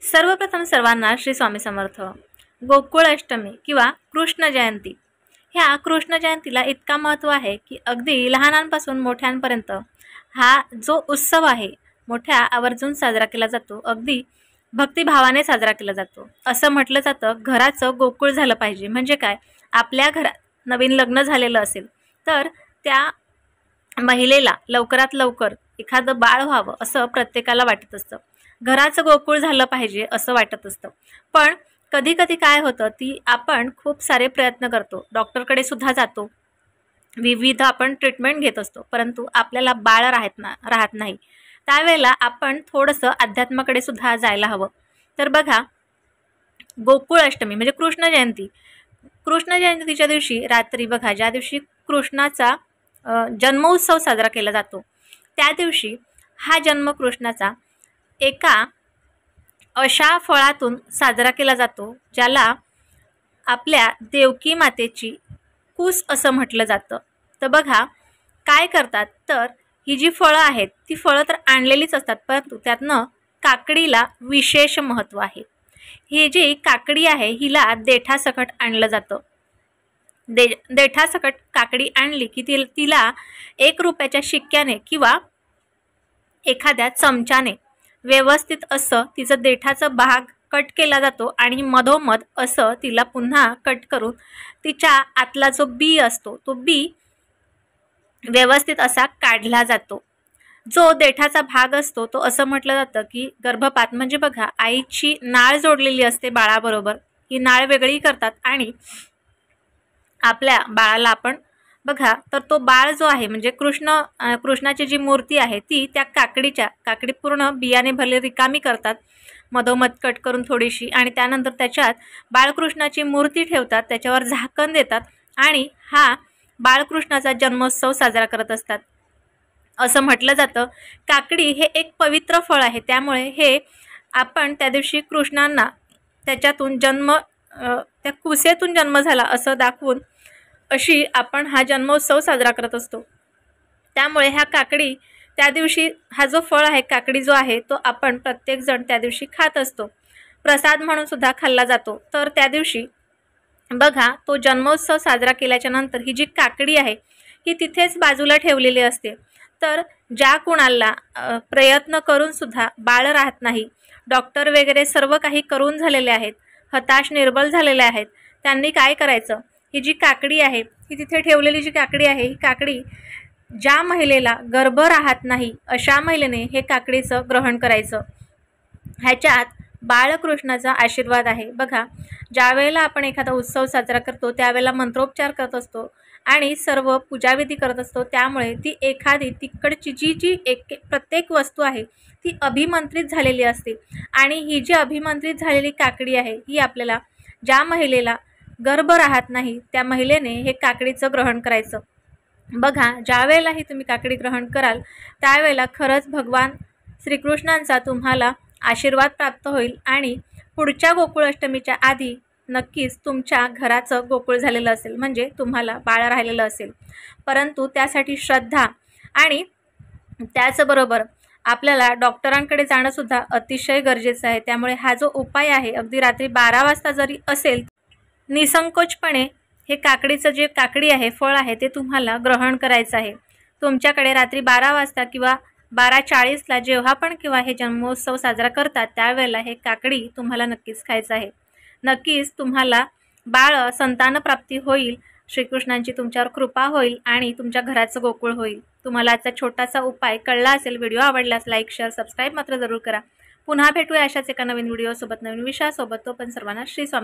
सर्वप्रथम सर्वांना श्री स्वामी समर्थ। गोकुळ अष्टमी किंवा कृष्ण जयंती, ह्या कृष्ण जयंतीला इतका महत्त्व आहे की अगदी लहानांपासून मोठ्यांपर्यंत हा जो उत्सव आहे मोठ्या आवर्जून साजरा केला जातो, अगदी भक्तिभावाने साजरा केला जातो। असं म्हटलं जातं घराचं गोकुळ झालं पाहिजे। म्हणजे काय, आपल्या घरात नवीन लग्न झालेलं असेल तर त्या महिलेला लवकरात लवकर एखादं बाळ व्हावं असं प्रत्येकाला वाटत असतं, घराचं गोकुळ झालं पाहिजे असं वाटत असतं। पण कधी कधी काय होतं ती आपण खूप सारे प्रयत्न करतो, डॉक्टरकडे सुद्धा जातो, विविध आपण ट्रीटमेंट घेत असतो, परंतु आपल्याला बाळ राहत नाही। त्यावेळेला आपण थोडंसं अध्यात्माकडे सुद्धा जायला हवं। तर बघा, गोकुळ अष्टमी म्हणजे कृष्ण जयंतीच्या दिवशी रात्री बघा, ज्या दिवशी कृष्णाचा जन्मोत्सव साजरा केला जातो, त्या दिवशी हा जन्म कृष्णाचा एका अशा फळातून साजरा केला जातो ज्याला आपल्या देवकी मातेची कूस असं म्हटलं जातं। तर बघा काय करतात, तर ही जी फळं आहेत ती फळं तर आणलेलीच असतात, परंतु त्यातनं काकडीला विशेष महत्त्व आहे। ही जी काकडी आहे हिला देठासकट आणलं जातं। देठासकट काकडी आणली की तिला 1 रुपयाच्या शिक्क्याने किंवा एखाद्या चमच्याने व्यवस्थित असं तिचं देठाचा भाग कट केला जातो आणि मधोमध असं तिला पुन्हा कट करून तिच्या आतला जो बी असतो तो बी व्यवस्थित असा काढला जातो। जो देठाचा भाग असतो तो असं म्हटलं जातं की गर्भपात म्हणजे बघा, आईची नाळ जोडलेली असते बाळाबरोबर, ही नाळ वेगळी करतात आणि आपल्या बाळाला आपण बघा, तर तो बाळ जो आहे म्हणजे कृष्णाची जी मूर्ती आहे ती त्या काकडी पूर्ण बियाने भरले रिकामी करतात, मधोमध कट करून थोडीशी, आणि त्यानंतर त्याच्यात बाळकृष्णाची मूर्ती ठेवतात, त्याच्यावर झाकण देतात आणि हा बाळकृष्णाचा जन्मोत्सव साजरा करत असतात। असं म्हटलं जातं काकडी हे एक पवित्र फळ आहे, त्यामुळे हे आपण त्या दिवशी कृष्णांना त्याच्यातून त्या कुसेतून जन्म झाला असं दाखवून अशी आपण हा जन्मोत्सव साजरा करत असतो। त्यामुळे ह्या काकडी त्या दिवशी, हा जो फळ आहे काकडी जो आहे तो आपण प्रत्येकजण त्या दिवशी खात असतो, प्रसाद म्हणून सुद्धा खाल्ला जातो। तर त्या दिवशी बघा, तो जन्मोत्सव साजरा केल्याच्या नंतर ही जी काकडी आहे ही तिथेच बाजूला ठेवलेली असते। तर ज्या कुणाला प्रयत्न करून सुद्धा बाळ राहत नाही, डॉक्टर वगैरे सर्व काही करून झालेले आहेत, हताश निर्बल झालेले आहेत, त्यांनी काय करायचं, ही जी काकडी आहे ही तिथे ठेवलेली जी काकडी आहे, ही काकडी ज्या महिलेला गर्भ राहत नाही अशा महिलेने हे काकडीचं ग्रहण करायचं। ह्याच्यात बाळकृष्णाचा आशीर्वाद आहे। बघा, ज्या वेळेला आपण एखादा उत्सव साजरा करतो त्यावेळेला मंत्रोपचार करत असतो आणि सर्व पूजाविधी करत असतो, त्यामुळे ती एखादी तिकडची जी प्रत्येक वस्तू आहे ती अभिमंत्रित झालेली असते आणि ही जी अभिमंत्रित झालेली काकडी आहे ही आपल्याला, ज्या महिलेला गर्भ राहत नाही त्या महिलेने हे काकडीचं ग्रहण करायचं। बघा, ज्या वेळेलाही तुम्ही काकडी ग्रहण कराल त्यावेळेला खरंच भगवान श्रीकृष्णांचा तुम्हाला आशीर्वाद प्राप्त होईल आणि पुढच्या गोकुळ अष्टमीच्या आधी नक्कीच तुमच्या घराचं गोकुळ झालेलं असेल, म्हणजे तुम्हाला बाळ राहिलेलं असेल। परंतु त्यासाठी श्रद्धा आणि त्याचबरोबर आपल्याला डॉक्टरांकडे जाणं सुद्धा अतिशय गरजेचं आहे। त्यामुळे हा जो उपाय आहे अगदी रात्री 12 वाजता जरी असेल, निसंकोचपणे हे काकडीचं जे काकडी आहे फळ आहे ते तुम्हाला ग्रहण करायचं आहे। तुमच्याकडे रात्री 12 वाजता किंवा 12:40ला जेव्हा पण किंवा हे जन्मोत्सव साजरा करतात त्यावेळेला हे काकडी तुम्हाला नक्कीच खायचं आहे। नक्कीच तुम्हाला बाळ संतानप्राप्ती होईल, श्रीकृष्णांची तुमच्यावर कृपा होईल आणि तुमच्या घराचं गोकुळ होईल। तुम्हाला आजचा छोटासा उपाय कळला असेल, व्हिडिओ आवडल्यास लाईक, शेअर, सबस्क्राईब मात्र जरूर करा। पुन्हा भेटूया अशाच एका नवीन व्हिडिओसोबत, नवीन विषयासोबत। तो पण सर्वांना श्री स्वामी